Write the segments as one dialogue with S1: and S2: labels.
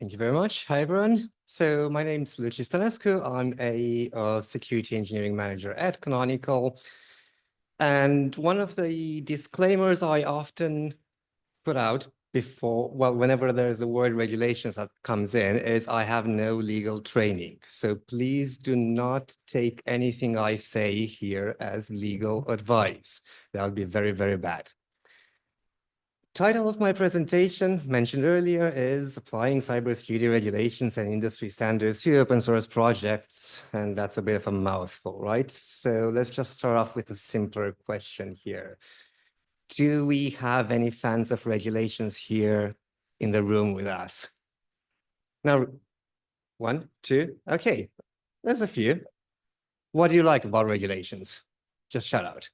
S1: Thank you very much. Hi, everyone. So my name is Luci Stanescu. I'm a security engineering manager at Canonical. And one of the disclaimers I often put out before, well, whenever there's the word regulations that comes in, is I have no legal training. So please do not take anything I say here as legal advice. That would be very, very bad. Title of my presentation, mentioned earlier, is Applying Cybersecurity Regulations and Industry Standards to Open Source Projects. And that's a bit of a mouthful, right? So let's just start off with a simpler question here. Do we have any fans of regulations here in the room with us? Now, one, two, okay, there's a few. What do you like about regulations? Just shout out.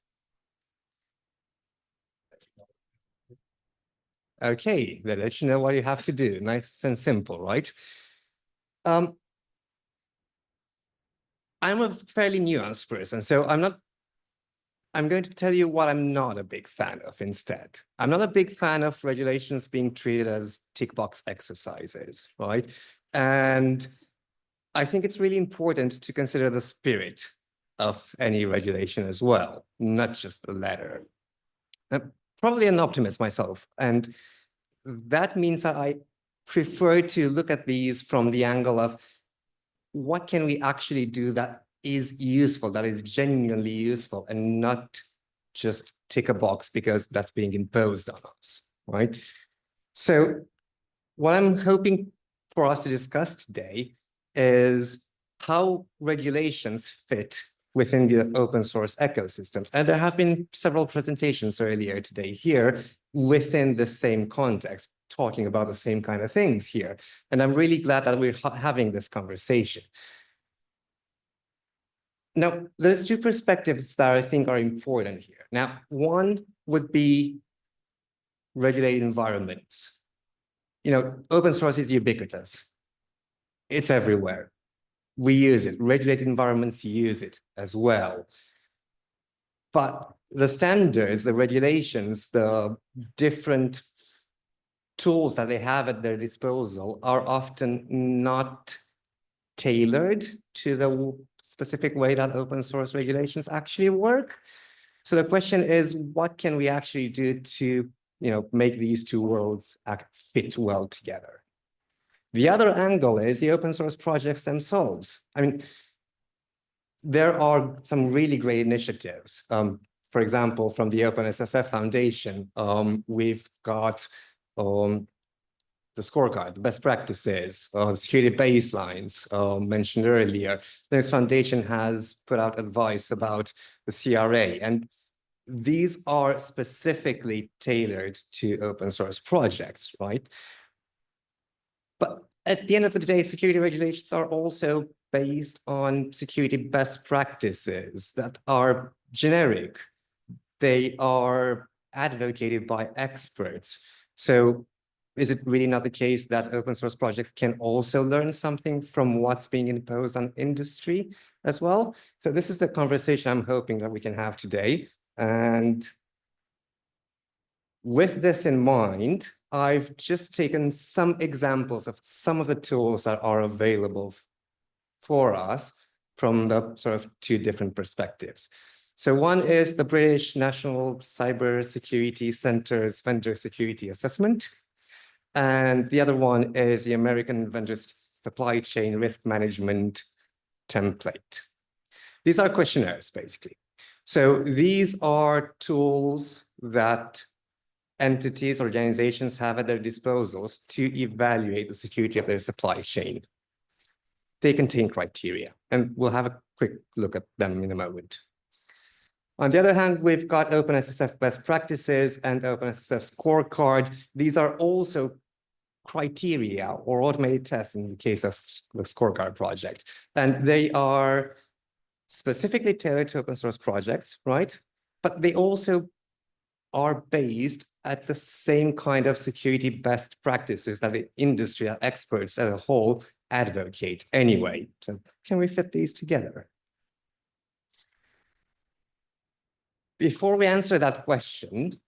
S1: Okay, they let you know what you have to do. Nice and simple, right? I'm a fairly nuanced person, so I'm going to tell you what I'm not a big fan of instead. I'm not a big fan of regulations being treated as tick box exercises, right? And I think it's really important to consider the spirit of any regulation as well, not just the letter. I'm probably an optimist myself, and that means that I prefer to look at these from the angle of what can we actually do that is useful, that is genuinely useful, and not just tick a box because that's being imposed on us, right? So what I'm hoping for us to discuss today is how regulations fit within the open source ecosystems. And there have been several presentations earlier today here within the same context, talking about the same kind of things here. And I'm really glad that we're having this conversation. Now, there's two perspectives that I think are important here. Now, one would be regulated environments. You know, open source is ubiquitous. It's everywhere. We use it. Regulated environments use it as well. But the standards, the regulations, the different tools that they have at their disposal are often not tailored to the specific way that open source regulations actually work. So the question is, what can we actually do to, make these two worlds fit well together? The other angle is the open source projects themselves. I mean, there are some really great initiatives. For example, from the OpenSSF Foundation, we've got the scorecard, the best practices, security baselines mentioned earlier. This foundation has put out advice about the CRA, and these are specifically tailored to open source projects, right? But at the end of the day, security regulations are also based on security best practices that are generic. They are advocated by experts. So is it really not the case that open source projects can also learn something from what's being imposed on industry as well? So this is the conversation I'm hoping that we can have today. And with this in mind, I've just taken some examples of some of the tools that are available for us from the sort of two different perspectives. So one is the British National Cybersecurity Center's Vendor Security Assessment. And the other one is the American Vendor Supply Chain Risk Management Template. These are questionnaires, basically. So these are tools that entities, organizations have at their disposals to evaluate the security of their supply chain. They contain criteria, and we'll have a quick look at them in a moment. On the other hand, we've got OpenSSF best practices and OpenSSF scorecard. These are also criteria or automated tests in the case of the scorecard project. And they are specifically tailored to open source projects, right? But they also are based at the same kind of security best practices that the industry experts as a whole advocate anyway. So can we fit these together? Before we answer that question,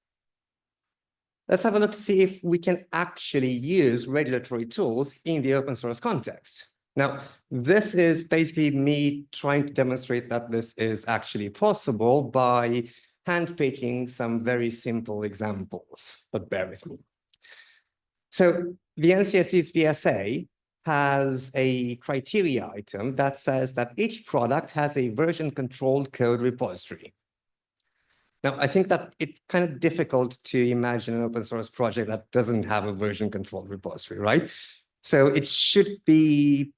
S1: Let's have a look to see if we can actually use regulatory tools in the open source context. Now, this is basically me trying to demonstrate that this is actually possible by handpicking some very simple examples, but bear with me. So the NCSC's VSA has a criteria item that says that each product has a version-controlled code repository. Now, I think that it's kind of difficult to imagine an open source project that doesn't have a version control repository, right? So it should be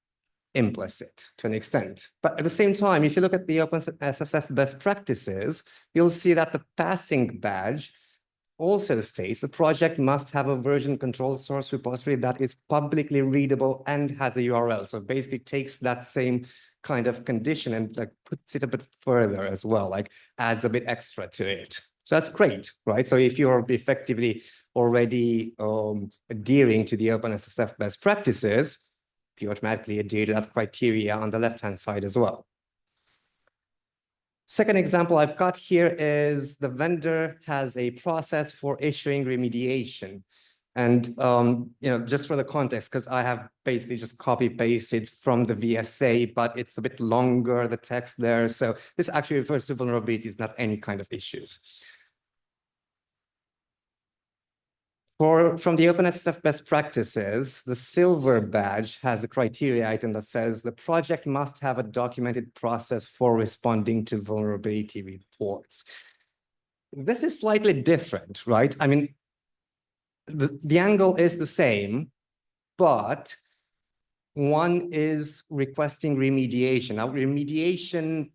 S1: implicit to an extent. But at the same time, if you look at the OpenSSF best practices, you'll see that the passing badge also states the project must have a version control source repository that is publicly readable and has a URL. So basically takes that same kind of condition and like puts it a bit further as well, like adds a bit extra to it. So that's great, right? So if you're effectively already adhering to the OpenSSF best practices, you automatically adhere to that criteria on the left-hand side as well. Second example I've got here is the vendor has a process for issuing remediation. And just for the context, because I have basically just copy-pasted from the VSA, but it's a bit longer, the text there. So this actually refers to vulnerabilities, not any kind of issues. From the OpenSSF best practices, the silver badge has a criteria item that says the project must have a documented process for responding to vulnerability reports. This is slightly different, right? I mean, the angle is the same, but one is requesting remediation. Now, remediation,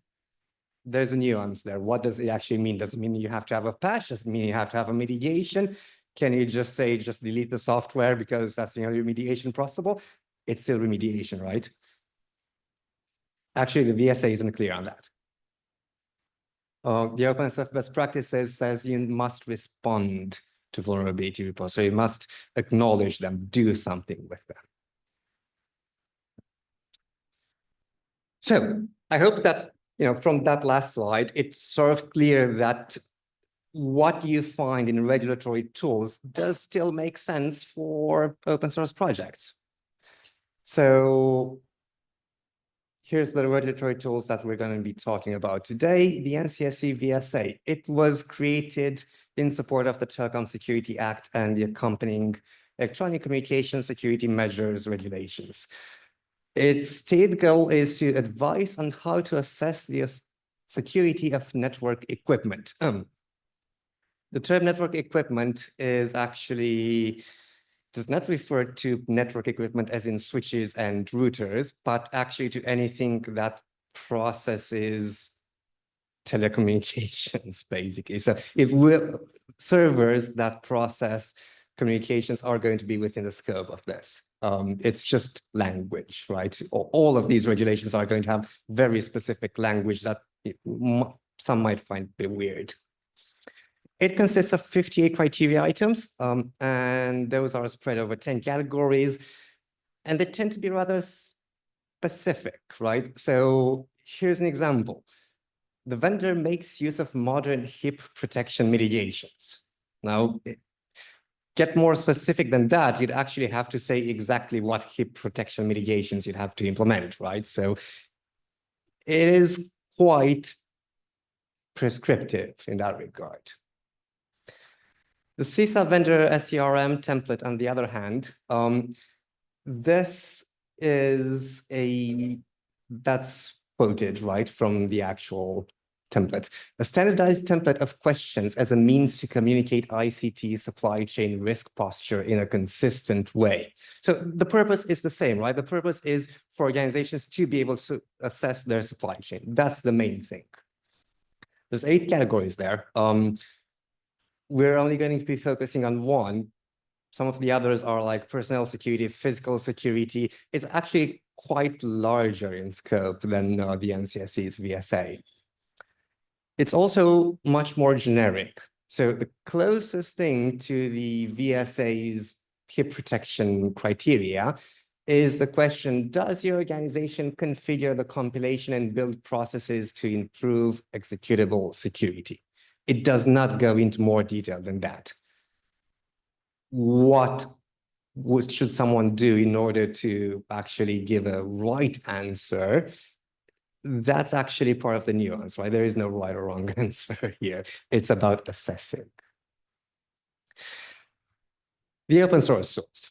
S1: there's a nuance there. What does it actually mean? Does it mean you have to have a patch? Does it mean you have to have a mitigation? Can you just say, just delete the software because that's the only remediation possible? It's still remediation, right? Actually, the VSA isn't clear on that. The OpenSSF best practices says you must respond to vulnerability reports. So you must acknowledge them, do something with them. So I hope that, from that last slide, it's sort of clear that what you find in regulatory tools does still make sense for open source projects. So here's the regulatory tools that we're going to be talking about today. The NCSC VSA, it was created in support of the Telecom Security Act and the accompanying electronic communication security measures regulations. Its stated goal is to advise on how to assess the security of network equipment. The term network equipment is actually does not refer to network equipment as in switches and routers, but actually to anything that processes telecommunications, basically. So servers that process communications are going to be within the scope of this. It's just language, right? All of these regulations are going to have very specific language that some might find a bit weird. It consists of 58 criteria items, and those are spread over 10 categories, and they tend to be rather specific, right? So here's an example. The vendor makes use of modern HIP protection mitigations. Now, get more specific than that, you'd actually have to say exactly what HIP protection mitigations you'd have to implement, right? So it is quite prescriptive in that regard. The CISA vendor SCRM template, on the other hand, this is that's quoted right from the actual template. A standardized template of questions as a means to communicate ICT supply chain risk posture in a consistent way. So the purpose is the same, right? The purpose is for organizations to be able to assess their supply chain. That's the main thing. There's 8 categories there. We're only going to be focusing on one. Some of the others are like personnel security, physical security. It's actually quite larger in scope than the NCSC's VSA. It's also much more generic. So the closest thing to the VSA's HIP protection criteria is the question, does your organization configure the compilation and build processes to improve executable security? It does not go into more detail than that. what should someone do in order to actually give a right answer, that's actually part of the nuance, right? There is no right or wrong answer here. It's about assessing. The open source tools.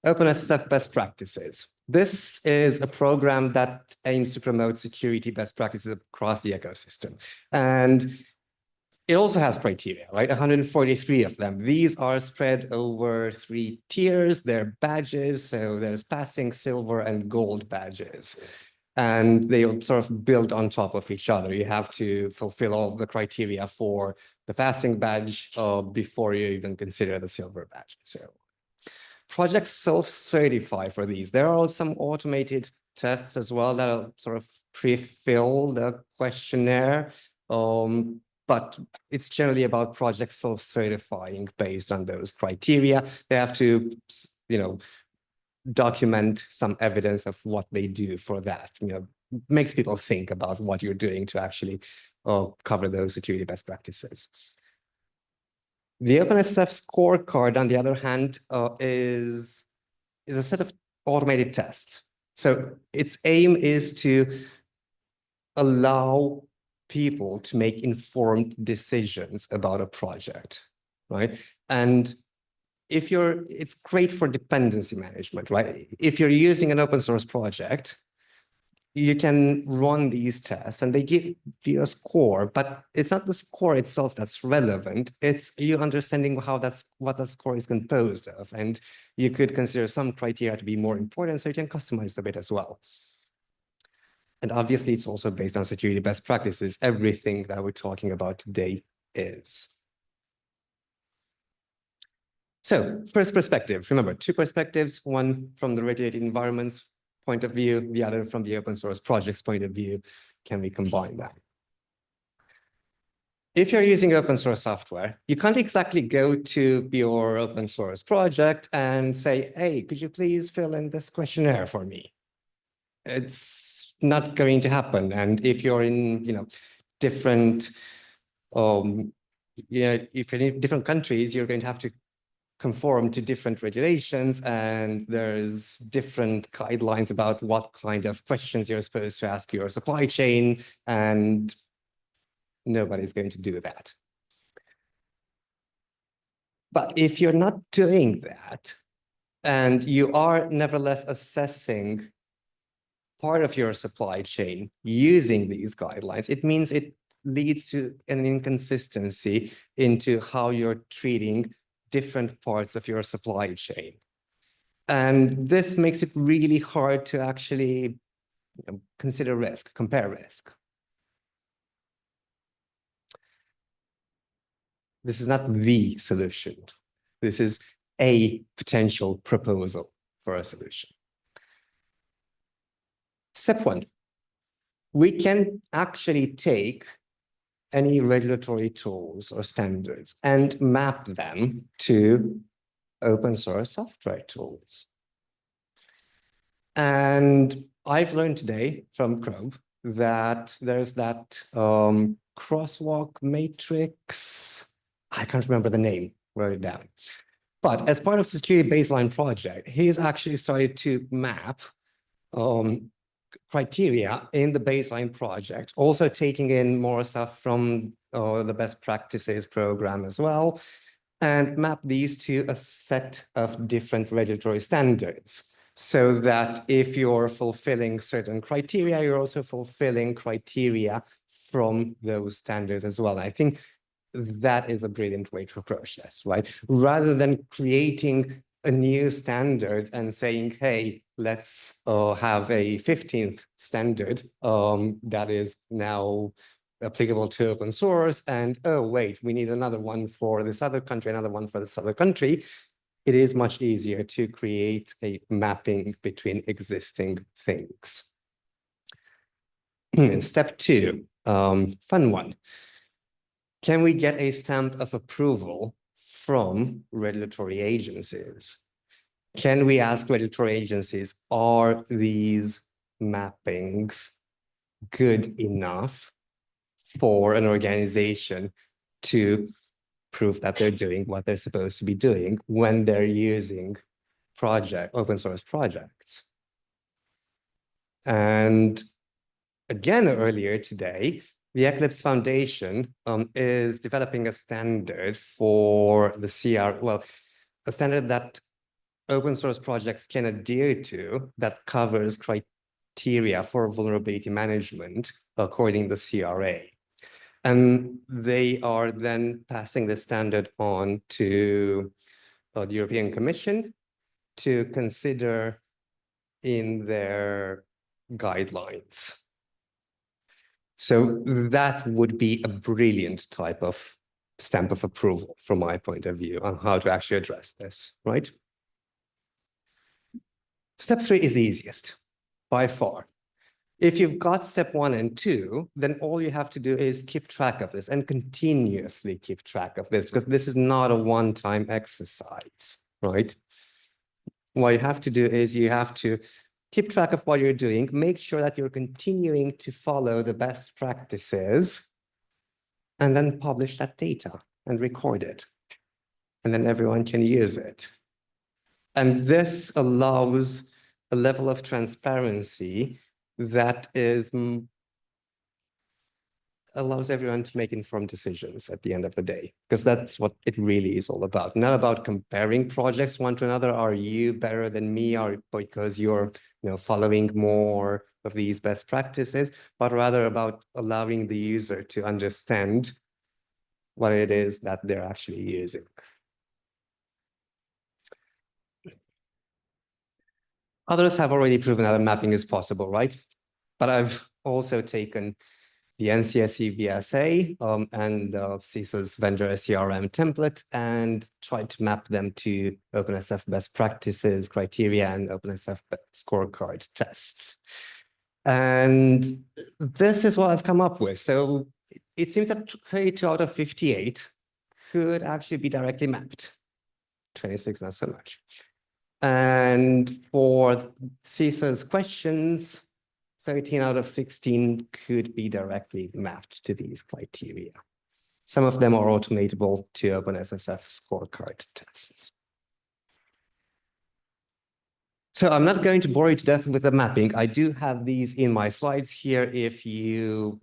S1: OpenSSF best practices. This is a program that aims to promote security best practices across the ecosystem. And it also has criteria, right? 143 of them. These are spread over 3 tiers. They're badges. So there's passing, silver, and gold badges. And they sort of build on top of each other. You have to fulfill all the criteria for the passing badge before you even consider the silver badge. So projects self-certify for these. There are some automated tests as well that'll sort of pre-fill the questionnaire. But it's generally about projects self-certifying based on those criteria. They have to, document some evidence of what they do for that. Makes people think about what you're doing to actually cover those security best practices. The OpenSSF scorecard, on the other hand, is a set of automated tests. So its aim is to allow people to make informed decisions about a project, right? And it's great for dependency management, right? If you're using an open source project, you can run these tests and they give you a score, but it's not the score itself that's relevant. It's you understanding what that score is composed of. And you could consider some criteria to be more important, so you can customize a bit as well. And obviously, it's also based on security best practices. Everything that we're talking about today is. So first perspective, remember, 2 perspectives, one from the regulated environments point of view, the other from the open source project's point of view. Can we combine that? If you're using open source software, you can't exactly go to your open source project and say, hey, could you please fill in this questionnaire for me? It's not going to happen. And if you're in, different, if you're in different countries, you're going to have to conform to different regulations, and there's different guidelines about what kind of questions you're supposed to ask your supply chain, and nobody's going to do that. But if you're not doing that, and you are nevertheless assessing part of your supply chain using these guidelines, it means it leads to an inconsistency into how you're treating different parts of your supply chain. And this makes it really hard to actually consider risk, compare risk. This is not the solution. This is a potential proposal for a solution. Step 1, we can actually take any regulatory tools or standards and map them to open source software tools. And I've learned today from Chrome that there's that crosswalk matrix. I can't remember the name, wrote it down. But as part of the security baseline project, he's actually started to map criteria in the baseline project, also taking in more stuff from the best practices program as well, and map these to a set of different regulatory standards, so that if you're fulfilling certain criteria, you're also fulfilling criteria from those standards as well. I think that is a brilliant way to approach this, right? Rather than creating a new standard and saying, hey, let's have a 15th standard that is now applicable to open source, and oh, wait, we need another one for this other country, another one for this other country. It is much easier to create a mapping between existing things. Step 2, fun one. Can we get a stamp of approval from regulatory agencies? Can we ask regulatory agencies, are these mappings good enough for an organization to proof that they're doing what they're supposed to be doing when they're using open source projects. And again, earlier today, the Eclipse Foundation is developing a standard for the a standard that open source projects can adhere to that covers criteria for vulnerability management according to the CRA. And they are then passing the standard on to the European Commission to consider in their guidelines. So that would be a brilliant type of stamp of approval from my point of view on how to actually address this, right? Step 3 is the easiest by far. If you've got step 1 and 2, then all you have to do is keep track of this and continuously keep track of this, because this is not a one-time exercise, right? What you have to do is you have to keep track of what you're doing, make sure that you're continuing to follow the best practices, and then publish that data and record it. And then everyone can use it. And this allows a level of transparency that allows everyone to make informed decisions at the end of the day, because that's what it really is all about. Not about comparing projects one to another. Are you better than me, or because you're following more of these best practices, but rather about allowing the user to understand what it is that they're actually using. Others have already proven that mapping is possible, right? But I've also taken the NCSE VSA and CISA's vendor SCRM template and tried to map them to OpenSF best practices, criteria, and OpenSF scorecard tests. And this is what I've come up with. So it seems that 32 out of 58 could actually be directly mapped. 26, not so much. And for CISA's questions, 13 out of 16 could be directly mapped to these criteria. Some of them are automatable to OpenSSF scorecard tests. So I'm not going to bore you to death with the mapping. I do have these in my slides here if you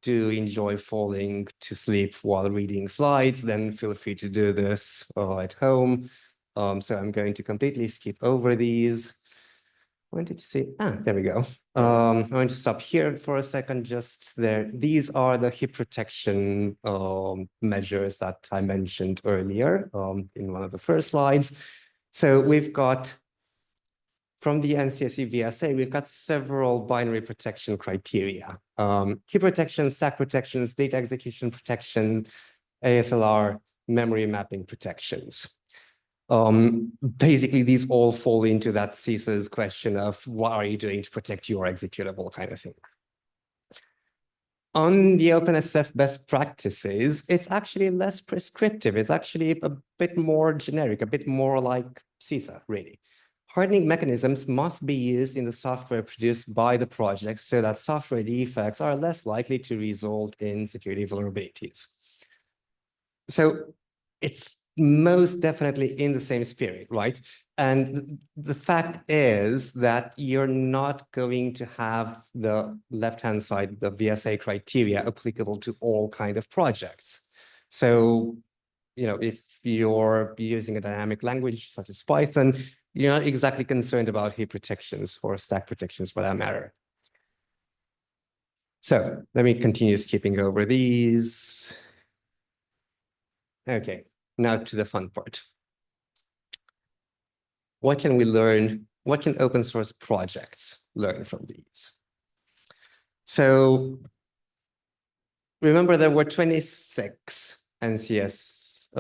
S1: do enjoy falling to sleep while reading slides, then feel free to do this at home. So I'm going to completely skip over these. I wanted to say, there we go. I'm going to stop here for a second, just there. These are the hip protection measures that I mentioned earlier in one of the first slides. So we've got, from the NCSE VSA, we've got several binary protection criteria. Hip protection, stack protections, data execution protection, ASLR, memory mapping protections. Basically, these all fall into that CISA's question of what are you doing to protect your executable kind of thing. On the OpenSF best practices, it's actually less prescriptive. It's actually a bit more generic, a bit more like CISA, really. Hardening mechanisms must be used in the software produced by the project so that software defects are less likely to result in security vulnerabilities. So it's most definitely in the same spirit, right? And the fact is that you're not going to have the left-hand side, the VSA criteria applicable to all kind of projects. So, if you're using a dynamic language such as Python, you're not exactly concerned about heap protections or stack protections for that matter. So let me continue skipping over these. Okay, now to the fun part. What can we learn? What can open source projects learn from these? So remember, there were 26 NCSE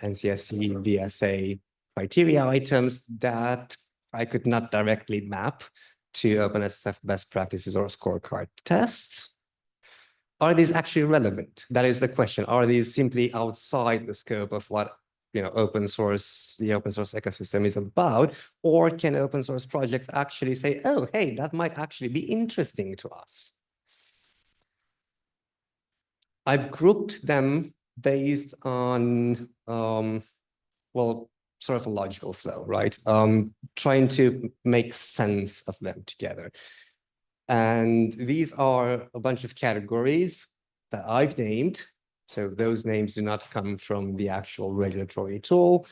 S1: VSA criteria items that I could not directly map to OpenSF best practices or scorecard tests. Are these actually relevant? That is the question. Are these simply outside the scope of what the open source ecosystem is about? Or can open source projects actually say, oh, hey, that might actually be interesting to us? I've grouped them based on, well, sort of a logical flow, right? Trying to make sense of them together. And these are a bunch of categories that I've named. So those names do not come from the actual regulatory tool.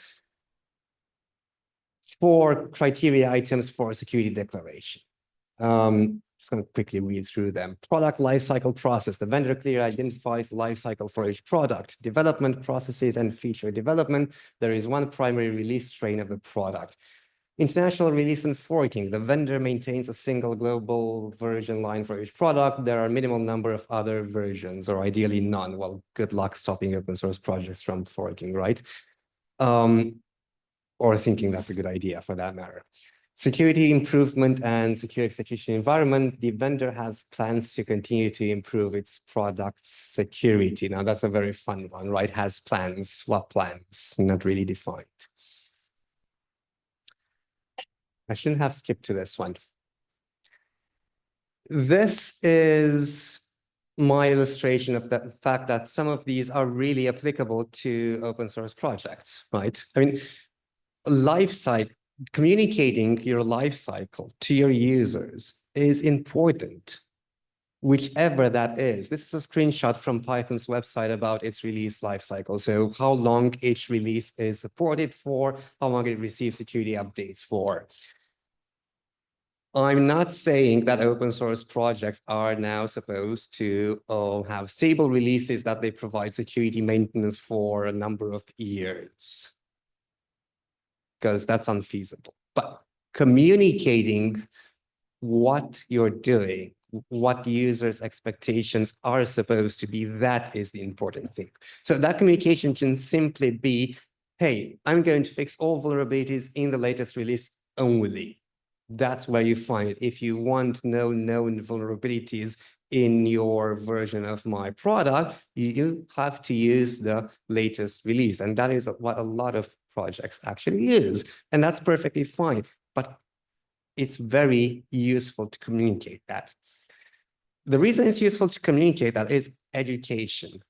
S1: 4 criteria items for a security declaration. Just going to quickly read through them. Product lifecycle process. The vendor clearly identifies the lifecycle for each product. Development processes and feature development. There is one primary release train of the product. International release and forking. The vendor maintains a single global version line for each product. There are a minimal number of other versions, or ideally none. Well, good luck stopping open source projects from forking, right? Or thinking that's a good idea for that matter. Security improvement and secure execution environment. The vendor has plans to continue to improve its product's security. Now, that's a very fun one, right? Has plans. What plans? Not really defined. I shouldn't have skipped to this one. This is my illustration of the fact that some of these are really applicable to open source projects, right? I mean, life cycle, communicating your life cycle to your users is important, whichever that is. This is a screenshot from Python's website about its release lifecycle. So how long each release is supported for, how long it receives security updates for. I'm not saying that open source projects are now supposed to have stable releases that they provide security maintenance for a number of years, because that's unfeasible. But communicating what you're doing, what users' expectations are supposed to be, that is the important thing. So that communication can simply be, hey, I'm going to fix all vulnerabilities in the latest release only. That's where you find it. If you want no known vulnerabilities in your version of my product, you have to use the latest release. And that is what a lot of projects actually use. And that's perfectly fine. But it's very useful to communicate that. The reason it's useful to communicate that is education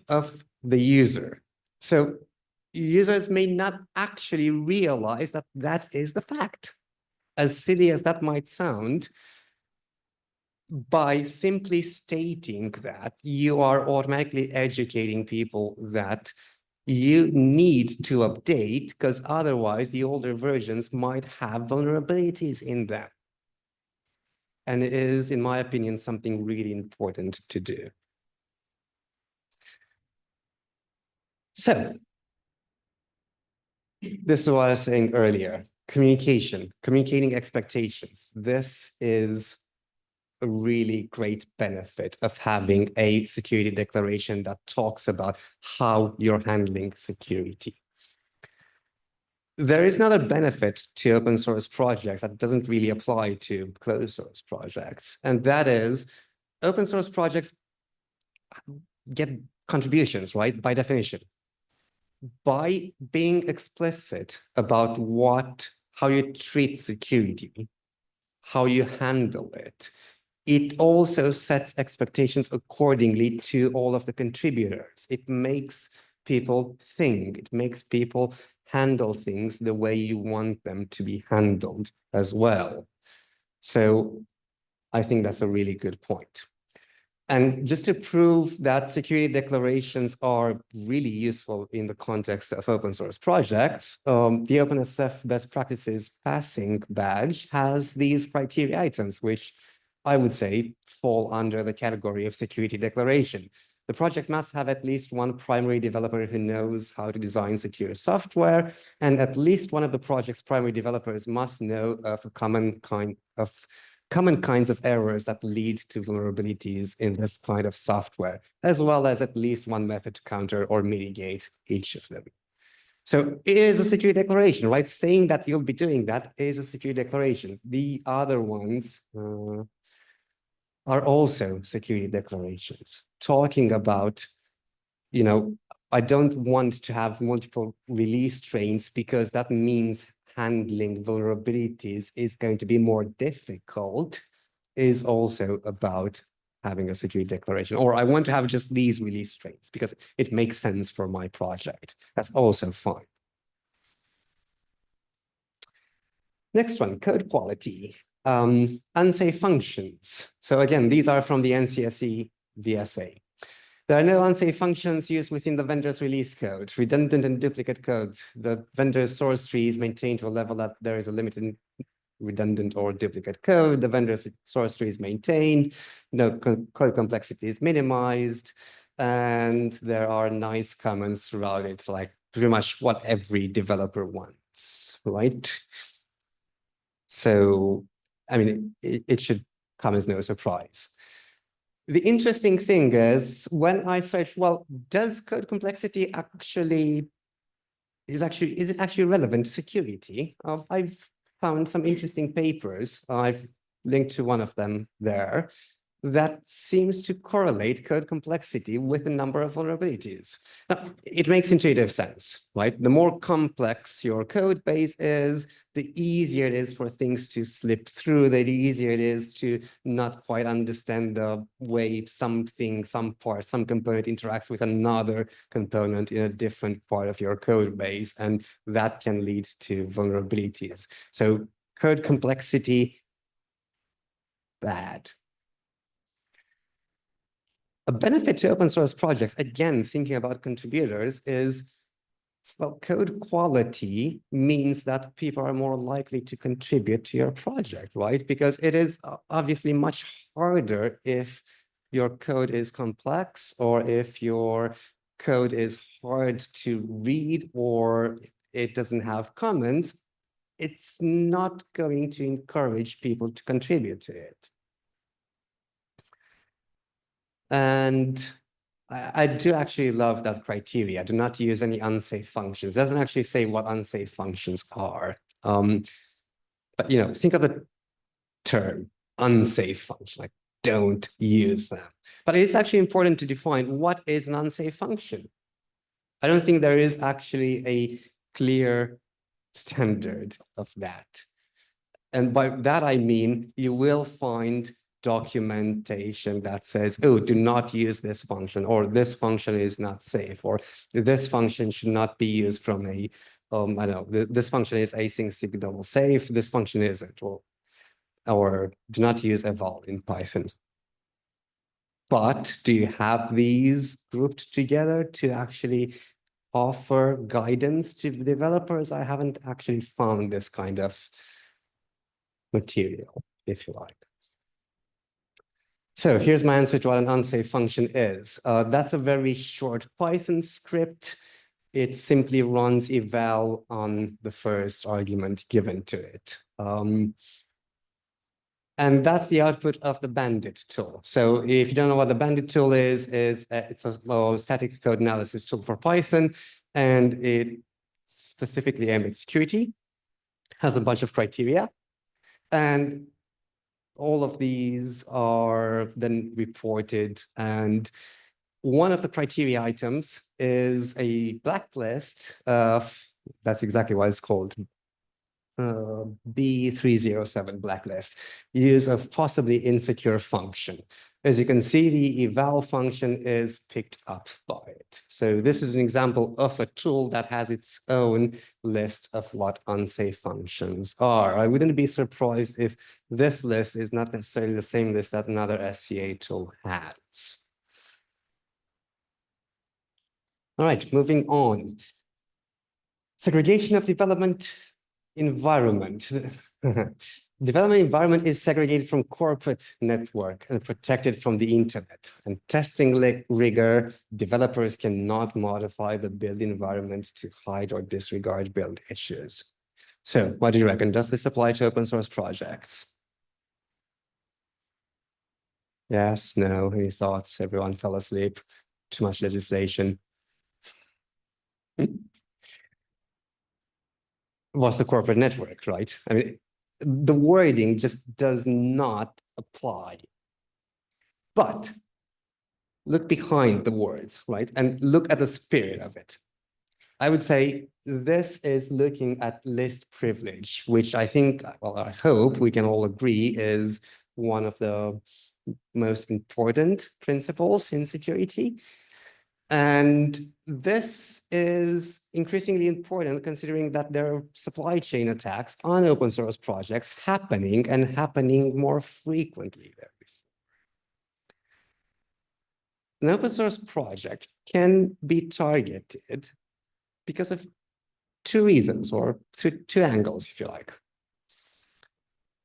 S1: of the user. So users may not actually realize that that is the fact. As silly as that might sound, by simply stating that, you are automatically educating people that you need to update, because otherwise the older versions might have vulnerabilities in them. And it is, in my opinion, something really important to do. So, this is what I was saying earlier. Communicating expectations. This is a really great benefit of having a security declaration that talks about how you're handling security. There is another benefit to open source projects that doesn't really apply to closed source projects, and that is open source projects get contributions, right, by definition. By being explicit about how you treat security, how you handle it, it also sets expectations accordingly to all of the contributors. It makes people think, it makes people handle things the way you want them to be handled as well. So I think that's a really good point. And just to prove that security declarations are really useful in the context of open source projects, the OpenSSF best practices passing badge has these criteria items, which I would say fall under the category of security declaration. The project must have at least one primary developer who knows how to design secure software, and at least one of the project's primary developers must know of a common kinds of errors that lead to vulnerabilities in this kind of software, as well as at least one method to counter or mitigate each of them. So it is a security declaration, right? Saying that you'll be doing that is a security declaration. The other ones are also security declarations, talking about, I don't want to have multiple release trains because that means handling vulnerabilities is going to be more difficult, is also about having a security declaration, or I want to have just these release traits because it makes sense for my project. That's also fine. Next one, code quality. Unsafe functions. So again, these are from the NCSE VSA. There are no unsafe functions used within the vendor's release code. Redundant and duplicate code. The vendor's source tree is maintained to a level that there is a limited redundant or duplicate code. The vendor's source tree is maintained. No code complexity is minimized. And there are nice comments throughout it, like pretty much what every developer wants, right? So, I mean, it should come as no surprise. The interesting thing is when I search, well, does code complexity is it actually relevant to security? I've found some interesting papers. I've linked to one of them there that seems to correlate code complexity with the number of vulnerabilities. Now, it makes intuitive sense, right? The more complex your code base is, the easier it is for things to slip through, the easier it is to not quite understand the way something, some part, some component interacts with another component in a different part of your code base, and that can lead to vulnerabilities. So code complexity, bad. A benefit to open source projects, again, thinking about contributors, is, well, code quality means that people are more likely to contribute to your project, right? Because it is obviously much harder if your code is complex or if your code is hard to read or it doesn't have comments. It's not going to encourage people to contribute to it. And I do actually love that criteria. Do not use any unsafe functions. It doesn't actually say what unsafe functions are. But you know, think of the term unsafe function, like don't use them. But it's actually important to define what is an unsafe function. I don't think there is actually a clear standard of that. And by that, I mean, you will find documentation that says, oh, do not use this function, or this function is not safe, or this function should not be used from a, I don't know, this function is async signal safe, this function isn't, or do not use eval in Python. But do you have these grouped together to actually offer guidance to developers? I haven't actually found this kind of material, if you like. So here's my answer to what an unsafe function is. That's a very short Python script. It simply runs eval on the first argument given to it. And that's the output of the Bandit tool. So if you don't know what the Bandit tool is it's a static code analysis tool for Python, and it specifically aimed at security, has a bunch of criteria, and all of these are then reported. And one of the criteria items is a blacklist of, that's exactly what it's called, B307 blacklist, use of possibly insecure function. As you can see, the eval function is picked up by it. So this is an example of a tool that has its own list of what unsafe functions are. I wouldn't be surprised if this list is not necessarily the same list that another SCA tool has. All right, moving on. Segregation of development environment. Development environment is segregated from corporate network and protected from the internet. And testing rigor, developers cannot modify the build environment to hide or disregard build issues. So what do you reckon? Does this apply to open source projects? Yes, no, any thoughts? Everyone fell asleep. Too much legislation. Was the corporate network, right? I mean, the wording just does not apply. But look behind the words, right? And look at the spirit of it. I would say this is looking at list privilege, which I think, well, I hope we can all agree is one of the most important principles in security. And this is increasingly important considering that there are supply chain attacks on open source projects happening and happening more frequently than before. An open source project can be targeted because of two reasons, or two angles, if you like.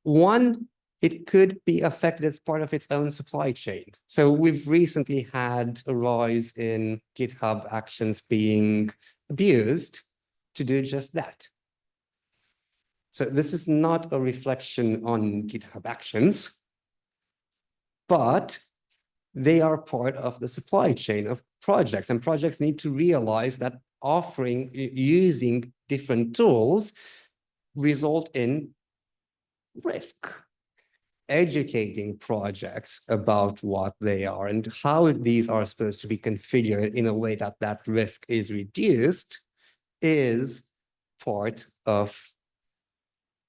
S1: One, it could be affected as part of its own supply chain. So we've recently had a rise in GitHub actions being abused to do just that. So this is not a reflection on GitHub actions, but they are part of the supply chain of projects, and projects need to realize that using different tools result in risk. Educating projects about what they are and how these are supposed to be configured in a way that that risk is reduced is part of,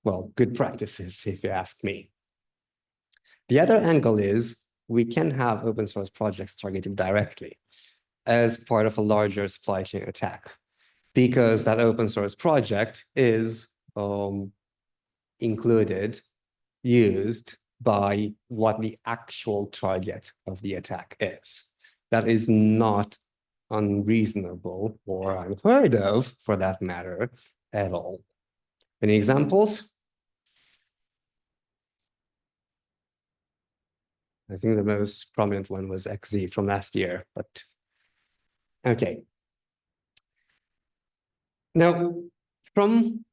S1: well, good practices, if you ask me. The other angle is we can have open source projects targeted directly as part of a larger supply chain attack, because that open source project is used by what the actual target of the attack is. That is not unreasonable or unheard of, for that matter, at all. Any examples? I think the most prominent one was XZ from last year, but okay. Now, from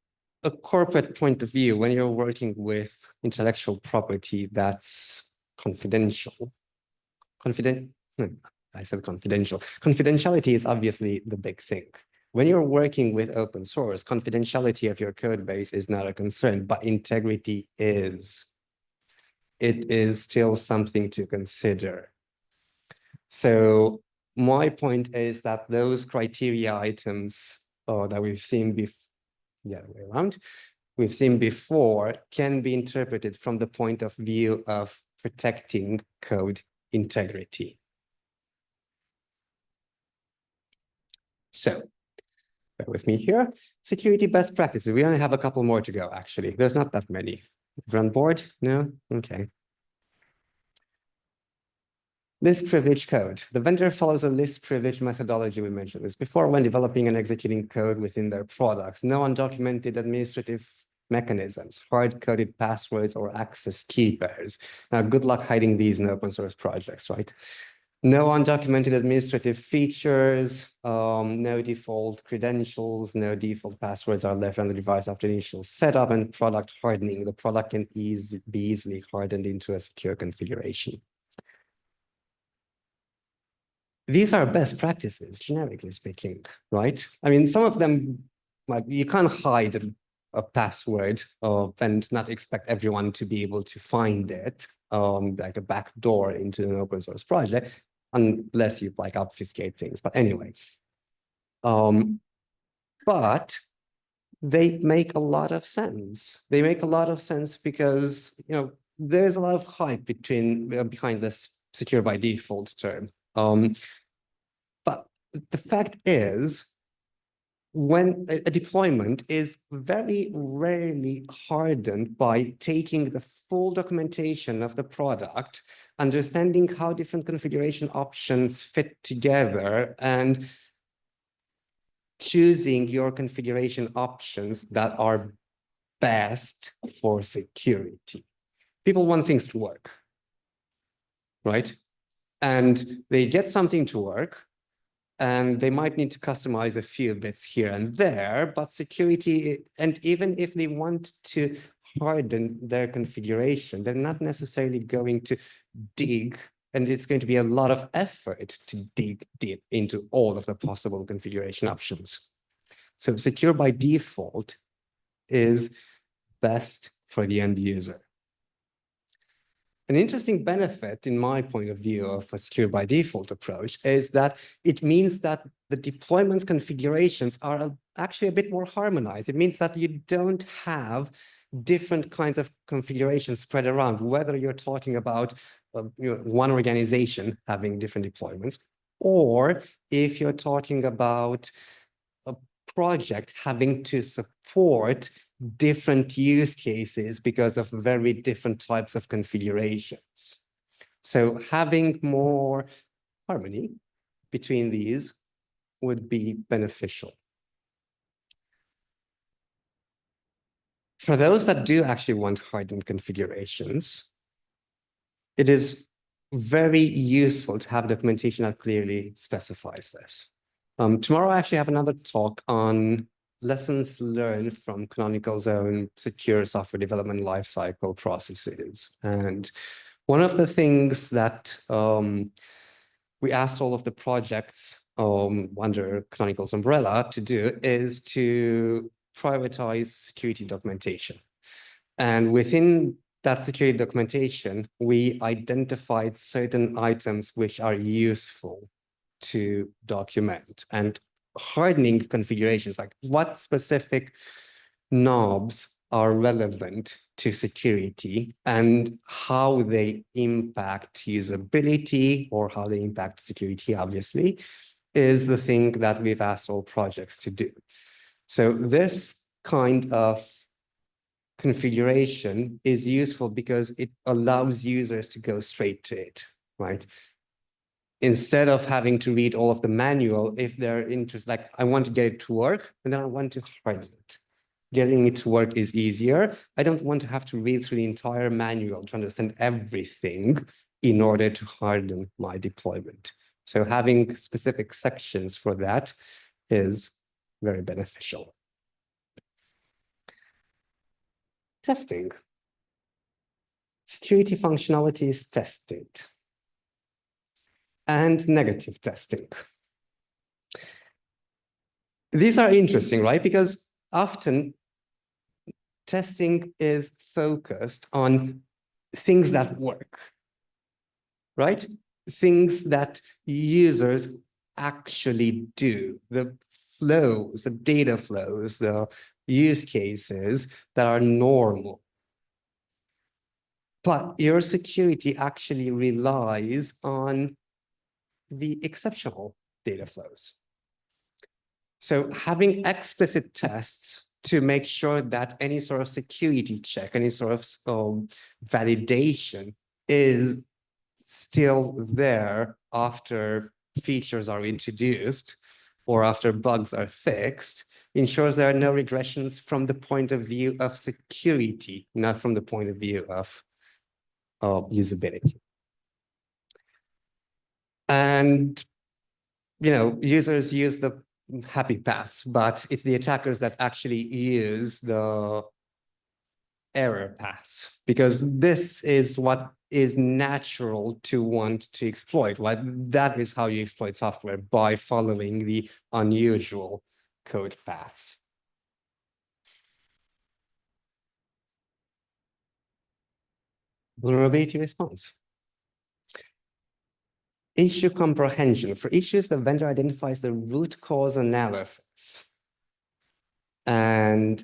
S1: a corporate point of view, when you're working with intellectual property that's confidential, I said confidential. Confidentiality is obviously the big thing. When you're working with open source, confidentiality of your code base is not a concern, but integrity is. It is still something to consider. So my point is that those criteria items that we've seen we've seen before can be interpreted from the point of view of protecting code integrity. So bear with me here. Security best practices. We only have a couple more to go, actually. There's not that many. Everyone bored? No? Okay. List privilege code. The vendor follows a list privilege methodology. We mentioned this before when developing and executing code within their products. No undocumented administrative mechanisms, hard-coded passwords, or access key pairs. Now, good luck hiding these in open source projects, right? No undocumented administrative features, no default credentials, no default passwords are left on the device after initial setup, and product hardening. The product can be easily hardened into a secure configuration. These are best practices, generically speaking, right? I mean, some of them, like you can't hide a password and not expect everyone to be able to find it, like a back door into an open source project, unless you like obfuscate things. But anyway, but they make a lot of sense. They make a lot of sense because, you know, there's a lot of hype behind this secure by default term. But the fact is, when a deployment is very rarely hardened by taking the full documentation of the product, understanding how different configuration options fit together, and choosing your configuration options that are best for security. People want things to work, right? And they get something to work, and they might need to customize a few bits here and there, but security, and even if they want to harden their configuration, they're not necessarily going to dig, and it's going to be a lot of effort to dig deep into all of the possible configuration options. So secure by default is best for the end user. An interesting benefit, in my point of view, of a secure by default approach is that it means that the deployments configurations are actually a bit more harmonized. It means that you don't have different kinds of configurations spread around, whether you're talking about one organization having different deployments, or if you're talking about a project having to support different use cases because of very different types of configurations. So having more harmony between these would be beneficial. For those that do actually want hardened configurations, it is very useful to have documentation that clearly specifies this. Tomorrow, I actually have another talk on lessons learned from Canonical's own secure software development lifecycle processes. And one of the things that we asked all of the projects under Canonical's umbrella to do is to prioritize security documentation. And within that security documentation, we identified certain items which are useful to document, and hardening configurations, like what specific knobs are relevant to security and how they impact usability or how they impact security, obviously, is the thing that we've asked all projects to do. So this kind of configuration is useful because it allows users to go straight to it, right? Instead of having to read all of the manual, if they're interested, like I want to get it to work and then I want to harden it. Getting it to work is easier. I don't want to have to read through the entire manual to understand everything in order to harden my deployment. So having specific sections for that is very beneficial. Testing. Security functionality is tested. And negative testing. These are interesting, right? Because often testing is focused on things that work, right? Things that users actually do, the flows, the data flows, the use cases that are normal. But your security actually relies on the exceptional data flows. So having explicit tests to make sure that any sort of security check, any sort of validation is still there after features are introduced or after bugs are fixed, ensures there are no regressions from the point of view of security, not from the point of view of usability. And, you know, users use the happy paths, but it's the attackers that actually use the error paths, because this is what is natural to want to exploit, right? That is how you exploit software, by following the unusual code paths. Vulnerability response. Issue comprehension. For issues, the vendor identifies the root cause analysis. And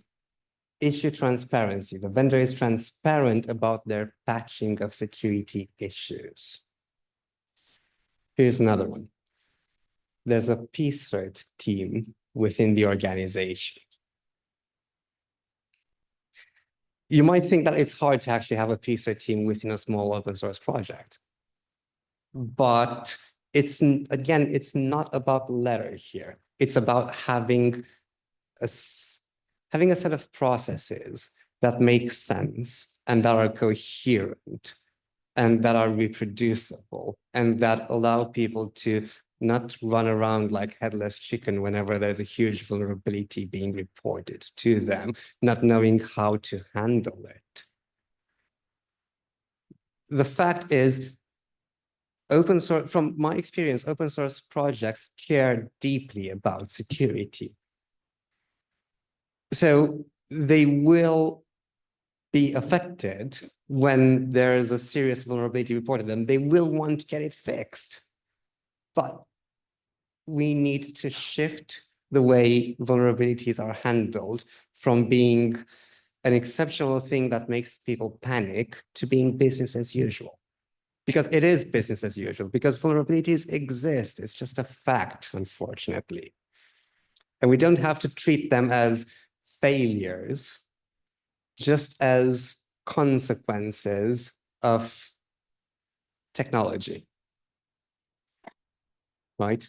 S1: issue transparency. The vendor is transparent about their patching of security issues. Here's another one. There's a PSIRT team within the organization. You might think that it's hard to actually have a PSIRT team within a small open source project. But it's, again, it's not about letter here. It's about having a set of processes that make sense and that are coherent and that are reproducible and that allow people to not run around like headless chicken whenever there's a huge vulnerability being reported to them, not knowing how to handle it. The fact is, open source, from my experience, open source projects care deeply about security. So they will be affected when there is a serious vulnerability reported, and they will want to get it fixed. But we need to shift the way vulnerabilities are handled from being an exceptional thing that makes people panic to being business as usual. because it is business as usual, because vulnerabilities exist. It's just a fact, unfortunately. And we don't have to treat them as failures, just as consequences of technology, right?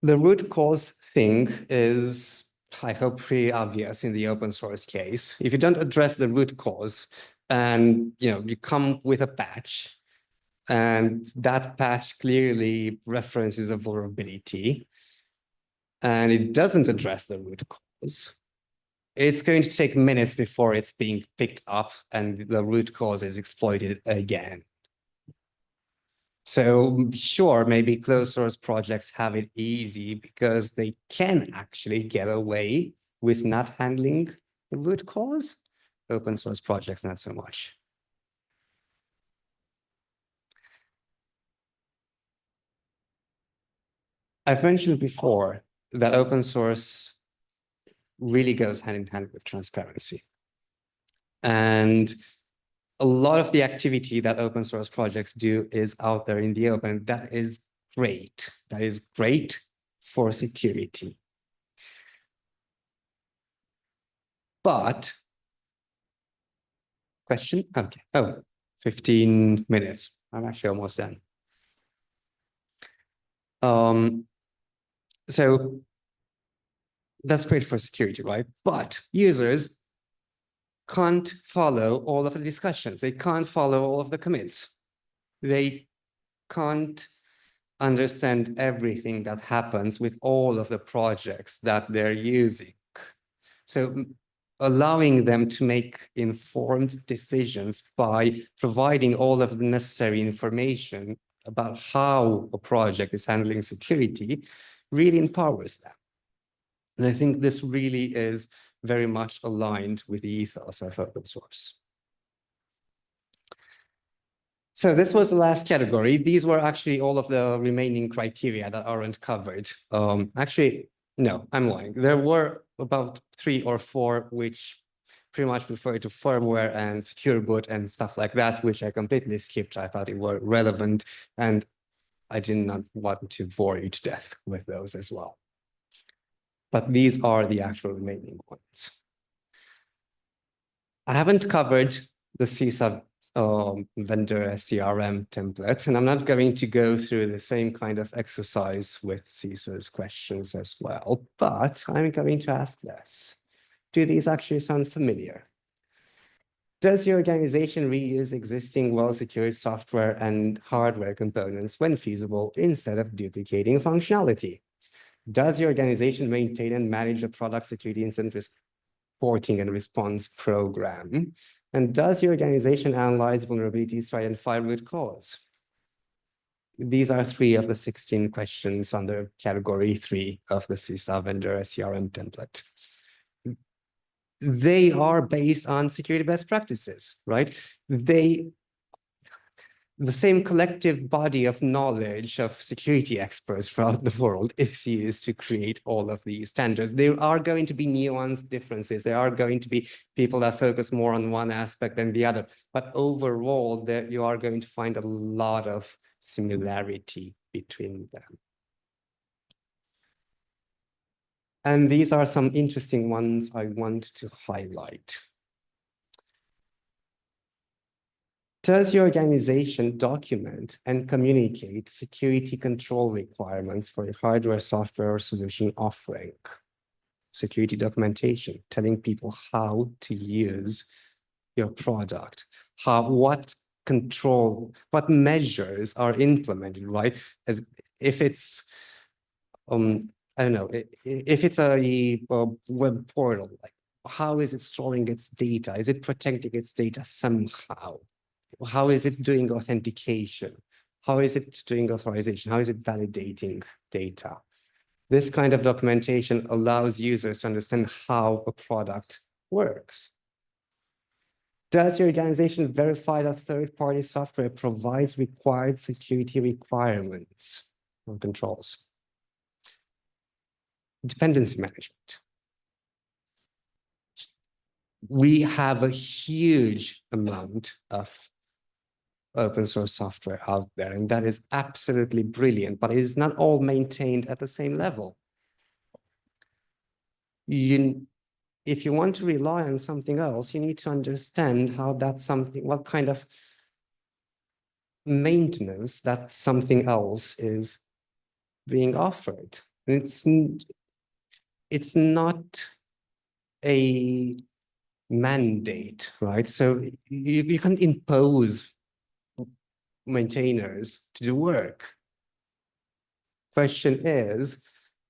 S1: The root cause thing is, I hope, pretty obvious in the open source case. If you don't address the root cause and you come with a patch, and that patch clearly references a vulnerability, and it doesn't address the root cause, it's going to take minutes before it's being picked up and the root cause is exploited again. So sure, maybe closed source projects have it easy because they can actually get away with not handling the root cause. Open source projects, not so much. I've mentioned before that open source really goes hand in hand with transparency. And a lot of the activity that open source projects do is out there in the open. That is great. That is great for security. But, question? Okay. Oh, 15 minutes. I'm actually almost done. So that's great for security, right? But users can't follow all of the discussions. They can't follow all of the commits. They can't understand everything that happens with all of the projects that they're using. So allowing them to make informed decisions by providing all of the necessary information about how a project is handling security really empowers them. And I think this really is very much aligned with the ethos of open source. So this was the last category. These were actually all of the remaining criteria that aren't covered. Actually, no, I'm lying. There were about 3 or 4 which pretty much refer to firmware and secure boot and stuff like that, which I completely skipped. I thought it were relevant, and I did not want to bore you to death with those as well. But these are the actual remaining ones. I haven't covered the CISA vendor CRM template, and I'm not going to go through the same kind of exercise with CISA's questions as well, but I'm going to ask this. Do these actually sound familiar? Does your organization reuse existing well-secured software and hardware components when feasible instead of duplicating functionality? Does your organization maintain and manage a product security incident reporting and response program? And does your organization analyze vulnerabilities to identify root cause? These are 3 of the 16 questions under category 3 of the CISA vendor CRM template. They are based on security best practices, right? The same collective body of knowledge of security experts throughout the world is used to create all of these standards. There are going to be nuanced differences. There are going to be people that focus more on one aspect than the other. But overall, you are going to find a lot of similarity between them. And these are some interesting ones I want to highlight. Does your organization document and communicate security control requirements for a hardware, software, or solution offering? Security documentation, telling people how to use your product, what measures are implemented, right? As if it's, I don't know, if it's a web portal, like how is it storing its data? Is it protecting its data somehow? How is it doing authentication? How is it doing authorization? How is it validating data? This kind of documentation allows users to understand how a product works. Does your organization verify that third-party software provides required security requirements or controls? Dependency management. We have a huge amount of open source software out there, and that is absolutely brilliant, but it is not all maintained at the same level. If you want to rely on something else, you need to understand how that's something, what kind of maintenance that something else is being offered. And it's not a mandate, right? So you can't impose maintainers to do work. Question is,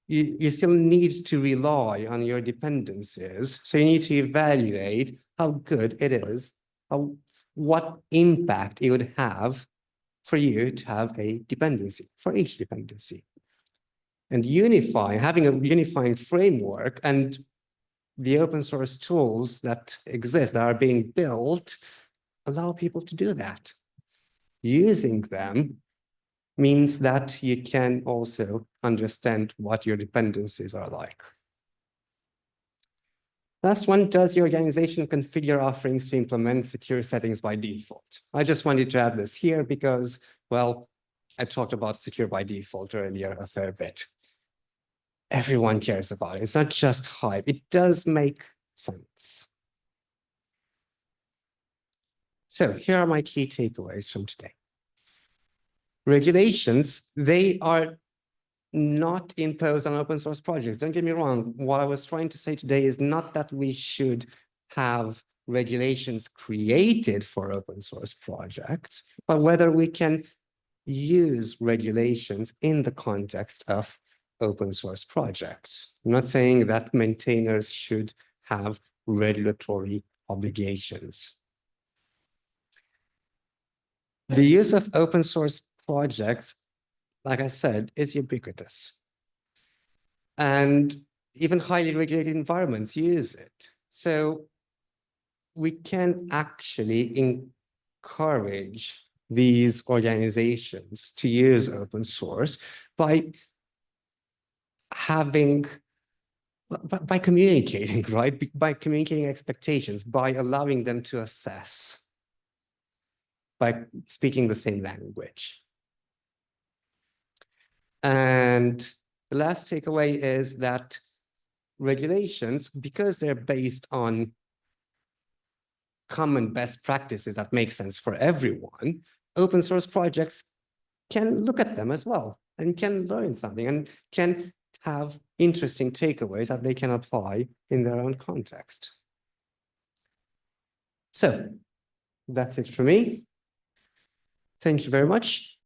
S1: you still need to rely on your dependencies. So you need to evaluate how good it is, what impact it would have for you to have a dependency for each dependency. And having a unifying framework and the open source tools that exist, that are being built, allow people to do that. Using them means that you can also understand what your dependencies are like. Last one, does your organization configure offerings to implement secure settings by default? I just wanted to add this here because, well, I talked about secure by default earlier a fair bit. Everyone cares about it. It's not just hype. It does make sense. So here are my key takeaways from today. Regulations, they are not imposed on open source projects. Don't get me wrong. What I was trying to say today is not that we should have regulations created for open source projects, but whether we can use regulations in the context of open source projects. I'm not saying that maintainers should have regulatory obligations. The use of open source projects, like I said, is ubiquitous. And even highly regulated environments use it. So we can actually encourage these organizations to use open source by communicating, right? By communicating expectations, by allowing them to assess, by speaking the same language. And the last takeaway is that regulations, because they're based on common best practices that make sense for everyone, open source projects can look at them as well and can learn something and can have interesting takeaways that they can apply in their own context. So that's it for me. Thank you very much.